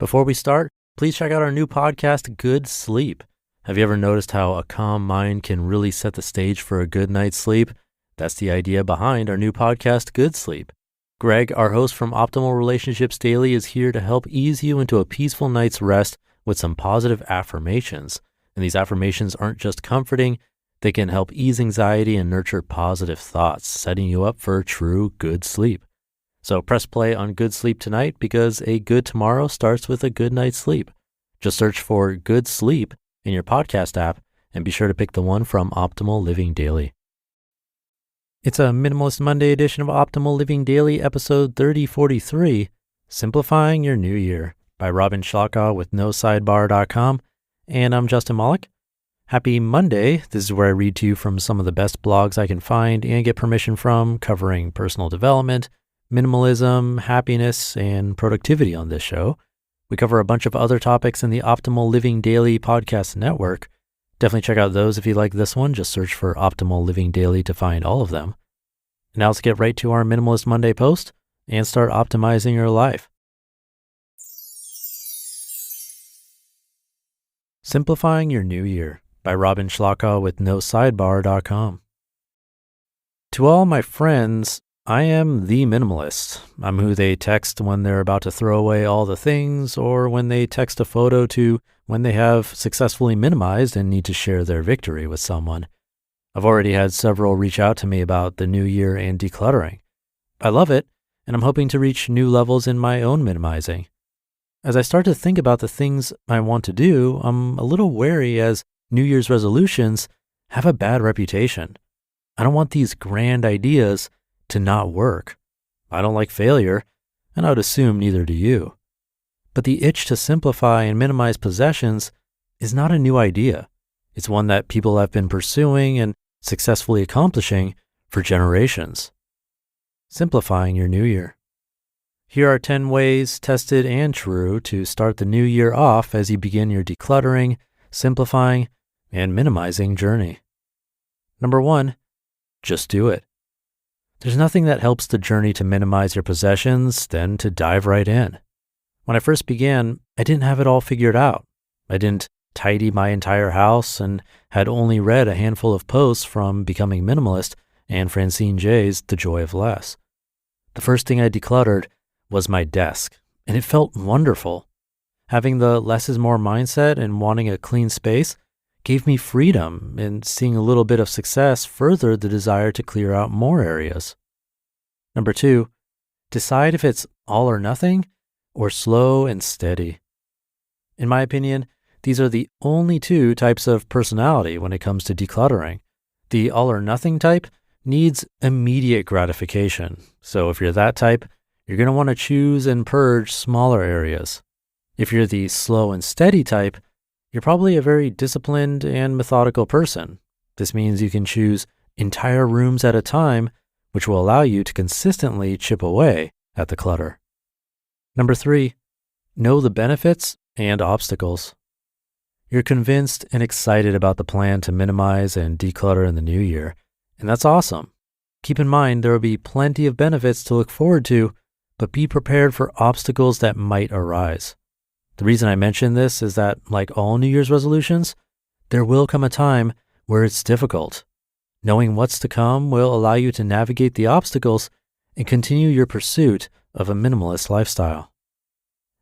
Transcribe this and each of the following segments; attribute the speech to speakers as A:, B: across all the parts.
A: Before we start, please check out our new podcast, Good Sleep. Have you ever noticed how a calm mind can really set the stage for a good night's sleep? That's the idea behind our new podcast, Good Sleep. Greg, our host from Optimal Relationships Daily, is here to help ease you into a peaceful night's rest with some positive affirmations. And these affirmations aren't just comforting, they can help ease anxiety and nurture positive thoughts, setting you up for true good sleep. So press play on Good Sleep tonight because a good tomorrow starts with a good night's sleep. Just search for Good Sleep in your podcast app and be sure to pick the one from Optimal Living Daily. It's a Minimalist Monday edition of Optimal Living Daily, episode 3043, Simplifying Your New Year by Robin Shliakhau with Sidebar.com. And I'm Justin Malik. Happy Monday. This is where I read to you from some of the best blogs I can find and get permission from, covering personal development, minimalism, happiness, and productivity on this show. We cover a bunch of other topics in the Optimal Living Daily podcast network. Definitely check out those if you like this one. Just search for Optimal Living Daily to find all of them. Now let's get right to our Minimalist Monday post and start optimizing your life. Simplifying Your New Year by Robin Shliakhau with Sidebar.com. To all my friends, I am the minimalist. I'm who they text when they're about to throw away all the things, or when they text a photo to when they have successfully minimized and need to share their victory with someone. I've already had several reach out to me about the new year and decluttering. I love it, and I'm hoping to reach new levels in my own minimizing. As I start to think about the things I want to do, I'm a little wary as New Year's resolutions have a bad reputation. I don't want these grand ideas to not work. I don't like failure, and I would assume neither do you. But the itch to simplify and minimize possessions is not a new idea. It's one that people have been pursuing and successfully accomplishing for generations. Simplifying your new year. Here are 10 ways, tested and true, to start the new year off as you begin your decluttering, simplifying, and minimizing journey. Number 1, just do it. There's nothing that helps the journey to minimize your possessions than to dive right in. When I first began, I didn't have it all figured out. I didn't tidy my entire house and had only read a handful of posts from Becoming Minimalist and Francine Jay's The Joy of Less. The first thing I decluttered was my desk, and it felt wonderful. Having the less is more mindset and wanting a clean space gave me freedom, and seeing a little bit of success furthered the desire to clear out more areas. Number 2, decide if it's all or nothing or slow and steady. In my opinion, these are the only two types of personality when it comes to decluttering. The all or nothing type needs immediate gratification. So if you're that type, you're going to want to choose and purge smaller areas. If you're the slow and steady type, you're probably a very disciplined and methodical person. This means you can choose entire rooms at a time, which will allow you to consistently chip away at the clutter. Number 3, know the benefits and obstacles. You're convinced and excited about the plan to minimize and declutter in the new year, and that's awesome. Keep in mind there will be plenty of benefits to look forward to, but be prepared for obstacles that might arise. The reason I mention this is that, like all New Year's resolutions, there will come a time where it's difficult. Knowing what's to come will allow you to navigate the obstacles and continue your pursuit of a minimalist lifestyle.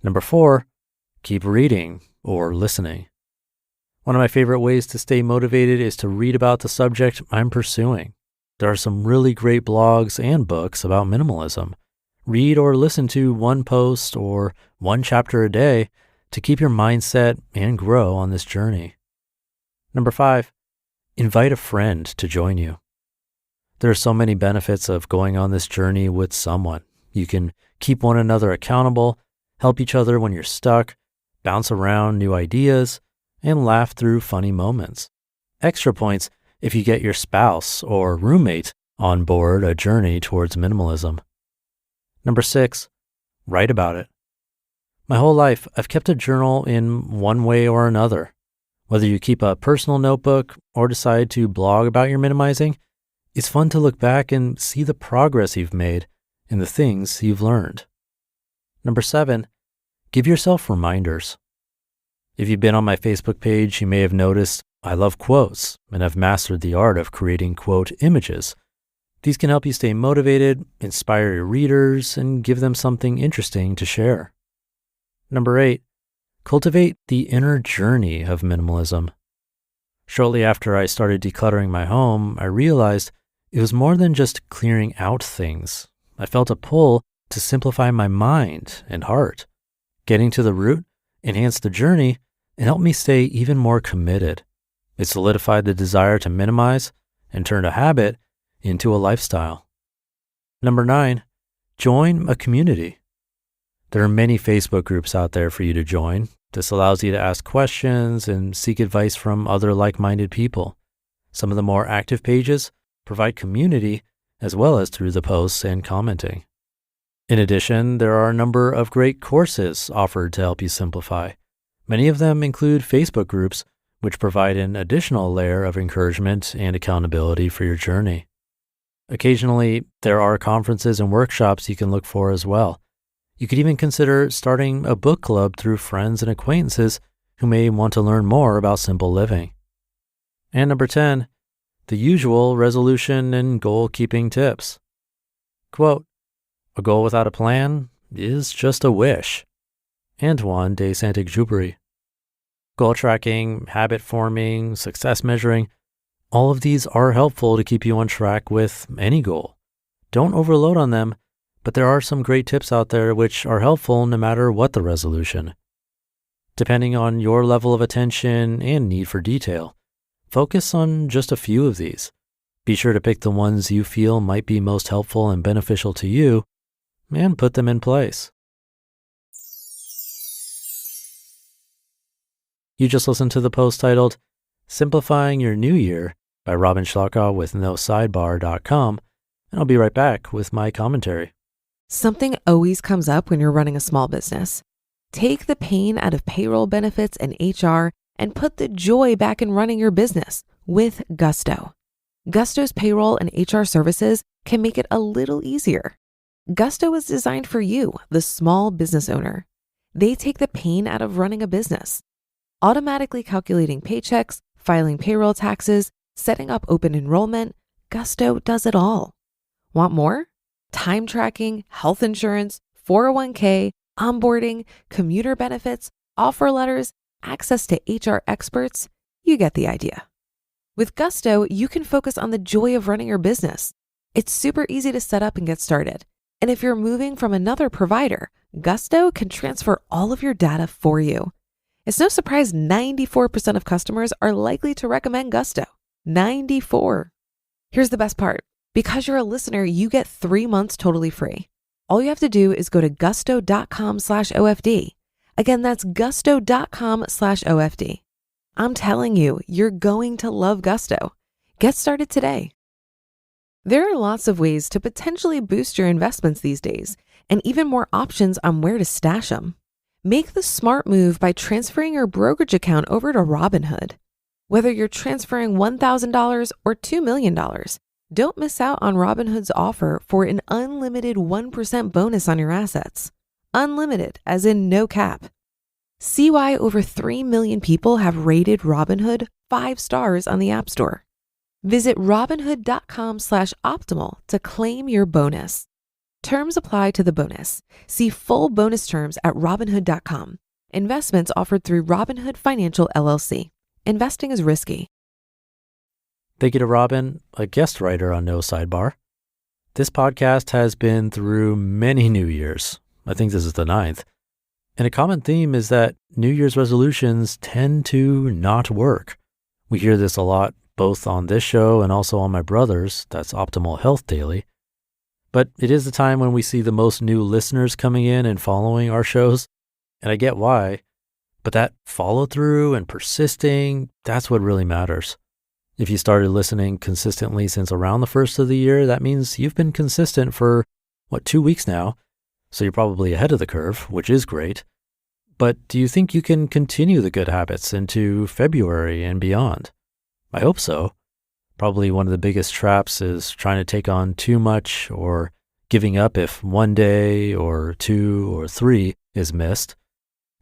A: Number 4, keep reading or listening. One of my favorite ways to stay motivated is to read about the subject I'm pursuing. There are some really great blogs and books about minimalism. Read or listen to one post or one chapter a day to keep your mindset and grow on this journey. Number 5, invite a friend to join you. There are so many benefits of going on this journey with someone. You can keep one another accountable, help each other when you're stuck, bounce around new ideas, and laugh through funny moments. Extra points if you get your spouse or roommate on board a journey towards minimalism. Number 6, write about it. My whole life, I've kept a journal in one way or another. Whether you keep a personal notebook or decide to blog about your minimizing, it's fun to look back and see the progress you've made and the things you've learned. Number 7, Give yourself reminders. If you've been on my Facebook page, you may have noticed I love quotes and have mastered the art of creating quote images. These can help you stay motivated, inspire your readers, and give them something interesting to share. Number 8, cultivate the inner journey of minimalism. Shortly after I started decluttering my home, I realized it was more than just clearing out things. I felt a pull to simplify my mind and heart. Getting to the root enhanced the journey and helped me stay even more committed. It solidified the desire to minimize and turned a habit into a lifestyle. Number 9, join a community. There are many Facebook groups out there for you to join. This allows you to ask questions and seek advice from other like-minded people. Some of the more active pages provide community as well as through the posts and commenting. In addition, there are a number of great courses offered to help you simplify. Many of them include Facebook groups, which provide an additional layer of encouragement and accountability for your journey. Occasionally, there are conferences and workshops you can look for as well. You could even consider starting a book club through friends and acquaintances who may want to learn more about simple living. And number 10, the usual resolution and goal-keeping tips. Quote, "A goal without a plan is just a wish." Antoine de Saint-Exupéry. Goal tracking, habit forming, success measuring, all of these are helpful to keep you on track with any goal. Don't overload on them, but there are some great tips out there which are helpful no matter what the resolution. Depending on your level of attention and need for detail, focus on just a few of these. Be sure to pick the ones you feel might be most helpful and beneficial to you and put them in place. You just listened to the post titled Simplifying Your New Year by Robin Shliakhau with Sidebar.com, and I'll be right back with my commentary.
B: Something always comes up when you're running a small business. Take the pain out of payroll benefits and HR and put the joy back in running your business with Gusto. Gusto's payroll and HR services can make it a little easier. Gusto is designed for you, the small business owner. They take the pain out of running a business. Automatically calculating paychecks, filing payroll taxes, setting up open enrollment, Gusto does it all. Want more? Time tracking, health insurance, 401k, onboarding, commuter benefits, offer letters, access to HR experts. You get the idea. With Gusto, you can focus on the joy of running your business. It's super easy to set up and get started. And if you're moving from another provider, Gusto can transfer all of your data for you. It's no surprise 94% of customers are likely to recommend Gusto. 94. Here's the best part. Because you're a listener, you get 3 months totally free. All you have to do is go to gusto.com/OFD. Again, that's gusto.com/OFD. I'm telling you, you're going to love Gusto. Get started today. There are lots of ways to potentially boost your investments these days, and even more options on where to stash them. Make the smart move by transferring your brokerage account over to Robinhood. Whether you're transferring $1,000 or $2 million, don't miss out on Robinhood's offer for an unlimited 1% bonus on your assets. Unlimited, as in no cap. See why over 3 million people have rated Robinhood 5 stars on the App Store. Visit Robinhood.com/optimal to claim your bonus. Terms apply to the bonus. See full bonus terms at Robinhood.com. Investments offered through Robinhood Financial LLC. Investing is risky.
A: Thank you to Robin, a guest writer on No Sidebar. This podcast has been through many New Years. I think this is the 9th. And a common theme is that New Year's resolutions tend to not work. We hear this a lot, both on this show and also on my brother's, that's Optimal Health Daily. But it is the time when we see the most new listeners coming in and following our shows, and I get why. But that follow through and persisting, that's what really matters. If you started listening consistently since around the first of the year, that means you've been consistent for, 2 weeks now? So you're probably ahead of the curve, which is great. But do you think you can continue the good habits into February and beyond? I hope so. Probably one of the biggest traps is trying to take on too much or giving up if 1 day or 2 or 3 is missed.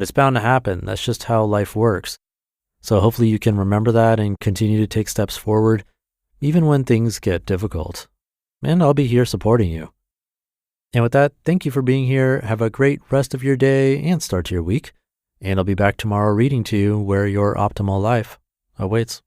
A: but it's bound to happen. That's just how life works. So hopefully you can remember that and continue to take steps forward, even when things get difficult. And I'll be here supporting you. And with that, thank you for being here. Have a great rest of your day and start to your week. And I'll be back tomorrow reading to you where your optimal life awaits.